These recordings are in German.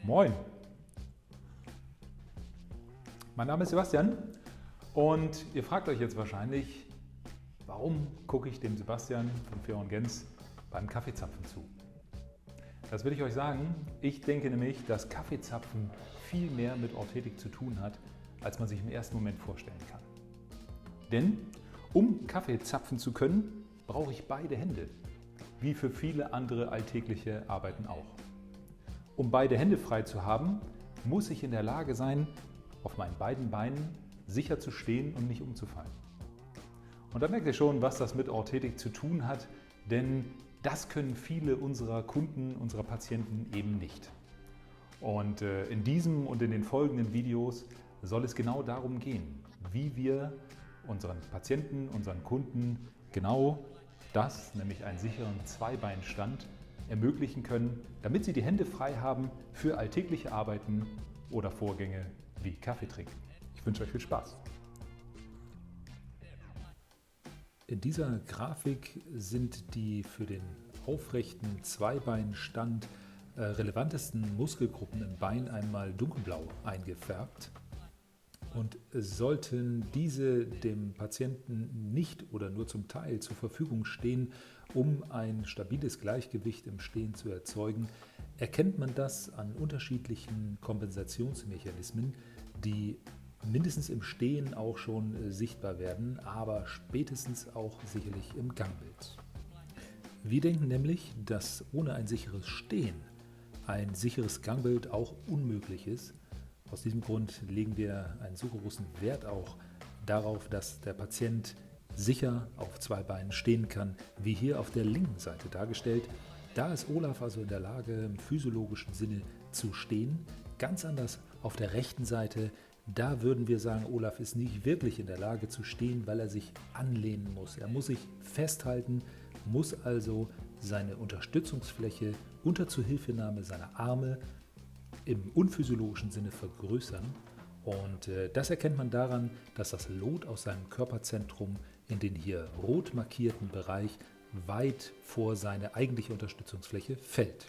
Moin! Mein Name ist Sebastian und ihr fragt euch jetzt wahrscheinlich, warum gucke ich dem Sebastian von Fehr & Gens beim Kaffeezapfen zu? Das will ich euch sagen. Ich denke nämlich, dass Kaffeezapfen viel mehr mit Orthetik zu tun hat, als man sich im ersten Moment vorstellen kann. Denn um Kaffee zapfen zu können, brauche ich beide Hände, wie für viele andere alltägliche Arbeiten auch. Um beide Hände frei zu haben, muss ich in der Lage sein, auf meinen beiden Beinen sicher zu stehen und nicht umzufallen. Und da merkt ihr schon, was das mit Orthetik zu tun hat, denn das können viele unserer Kunden, unserer Patienten eben nicht. Und in diesem und in den folgenden Videos soll es genau darum gehen, wie wir unseren Patienten, unseren Kunden genau das, nämlich einen sicheren Zweibeinstand, ermöglichen können, damit sie die Hände frei haben für alltägliche Arbeiten oder Vorgänge wie Kaffee trinken. Ich wünsche euch viel Spaß. In dieser Grafik sind die für den aufrechten Zweibeinstand relevantesten Muskelgruppen im Bein einmal dunkelblau eingefärbt. Und sollten diese dem Patienten nicht oder nur zum Teil zur Verfügung stehen, um ein stabiles Gleichgewicht im Stehen zu erzeugen, erkennt man das an unterschiedlichen Kompensationsmechanismen, die mindestens im Stehen auch schon sichtbar werden, aber spätestens auch sicherlich im Gangbild. Wir denken nämlich, dass ohne ein sicheres Stehen ein sicheres Gangbild auch unmöglich ist. Aus diesem Grund legen wir einen so großen Wert auch darauf, dass der Patient sicher auf zwei Beinen stehen kann, wie hier auf der linken Seite dargestellt. Da ist Olaf also in der Lage, im physiologischen Sinne zu stehen. Ganz anders auf der rechten Seite, da würden wir sagen, Olaf ist nicht wirklich in der Lage zu stehen, weil er sich anlehnen muss. Er muss sich festhalten, muss also seine Unterstützungsfläche unter Zuhilfenahme seiner Arme im unphysiologischen Sinne vergrößern. Und das erkennt man daran, dass das Lot aus seinem Körperzentrum in den hier rot markierten Bereich weit vor seine eigentliche Unterstützungsfläche fällt.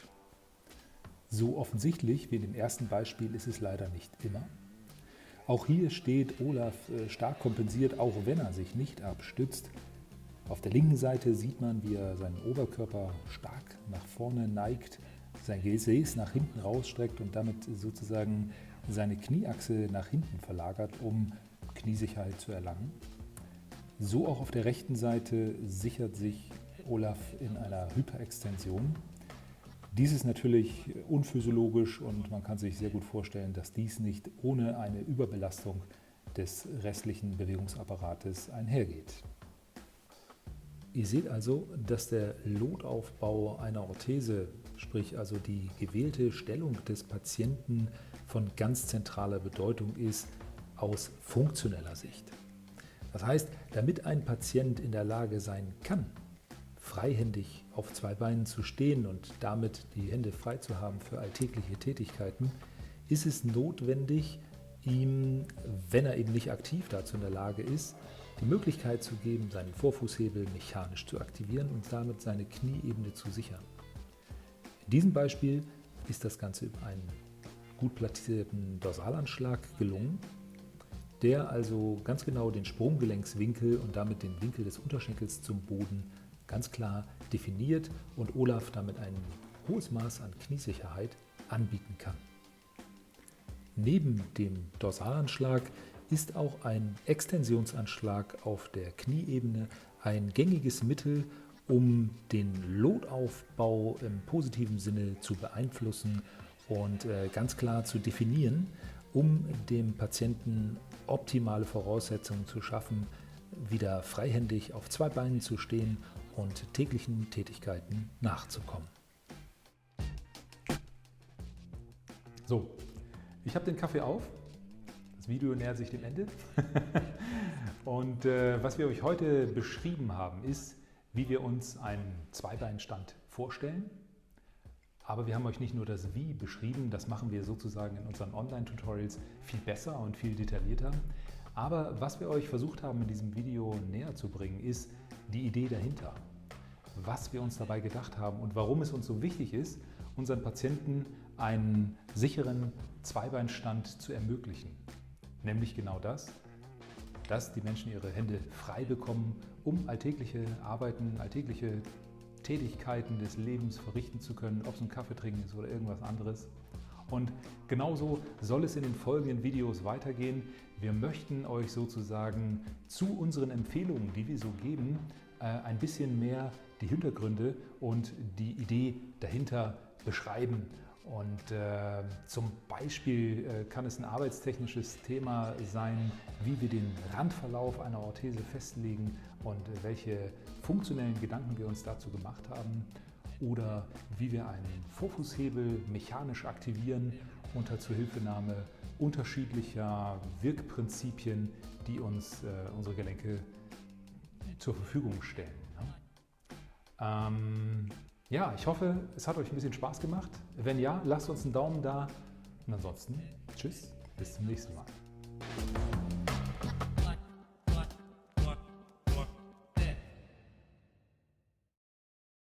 So offensichtlich wie in dem ersten Beispiel ist es leider nicht immer. Auch hier steht Olaf stark kompensiert, auch wenn er sich nicht abstützt. Auf der linken Seite sieht man, wie er seinen Oberkörper stark nach vorne neigt, sein Gesäß nach hinten rausstreckt und damit sozusagen seine Knieachse nach hinten verlagert, um Kniesicherheit zu erlangen. So auch auf der rechten Seite sichert sich Olaf in einer Hyperextension. Dies ist natürlich unphysiologisch und man kann sich sehr gut vorstellen, dass dies nicht ohne eine Überbelastung des restlichen Bewegungsapparates einhergeht. Ihr seht also, dass der Lotaufbau einer Orthese, sprich also die gewählte Stellung des Patienten, von ganz zentraler Bedeutung ist aus funktioneller Sicht. Das heißt, damit ein Patient in der Lage sein kann, freihändig auf zwei Beinen zu stehen und damit die Hände frei zu haben für alltägliche Tätigkeiten, ist es notwendig, ihm, wenn er eben nicht aktiv dazu in der Lage ist, die Möglichkeit zu geben, seinen Vorfußhebel mechanisch zu aktivieren und damit seine Knieebene zu sichern. In diesem Beispiel ist das Ganze über einen gut platzierten Dorsalanschlag gelungen, der also ganz genau den Sprunggelenkswinkel und damit den Winkel des Unterschenkels zum Boden ganz klar definiert und Olaf damit ein hohes Maß an Kniesicherheit anbieten kann. Neben dem Dorsalanschlag ist auch ein Extensionsanschlag auf der Knieebene ein gängiges Mittel, um den Lotaufbau im positiven Sinne zu beeinflussen und ganz klar zu definieren, um dem Patienten optimale Voraussetzungen zu schaffen, wieder freihändig auf zwei Beinen zu stehen und täglichen Tätigkeiten nachzukommen. So, ich habe den Kaffee auf. Das Video nähert sich dem Ende. Und was wir euch heute beschrieben haben, ist, wie wir uns einen Zweibeinstand vorstellen. Aber wir haben euch nicht nur das Wie beschrieben, das machen wir sozusagen in unseren Online-Tutorials viel besser und viel detaillierter. Aber was wir euch versucht haben, in diesem Video näher zu bringen, ist die Idee dahinter. was wir uns dabei gedacht haben und warum es uns so wichtig ist, unseren Patienten einen sicheren Zweibeinstand zu ermöglichen. Nämlich genau das, dass die Menschen ihre Hände frei bekommen, um alltägliche Arbeiten, alltägliche Tätigkeiten des Lebens verrichten zu können, ob es ein Kaffee trinken ist oder irgendwas anderes. Und genauso soll es in den folgenden Videos weitergehen. Wir möchten euch sozusagen zu unseren Empfehlungen, die wir so geben, ein bisschen mehr die Hintergründe und die Idee dahinter beschreiben. Und zum Beispiel kann es ein arbeitstechnisches Thema sein, wie wir den Randverlauf einer Orthese festlegen und welche funktionellen Gedanken wir uns dazu gemacht haben. Oder wie wir einen Fokushebel mechanisch aktivieren unter Zuhilfenahme unterschiedlicher Wirkprinzipien, die uns unsere Gelenke zur Verfügung stellen. Ja, ich hoffe, es hat euch ein bisschen Spaß gemacht. Wenn ja, lasst uns einen Daumen da. Und ansonsten, tschüss, bis zum nächsten Mal.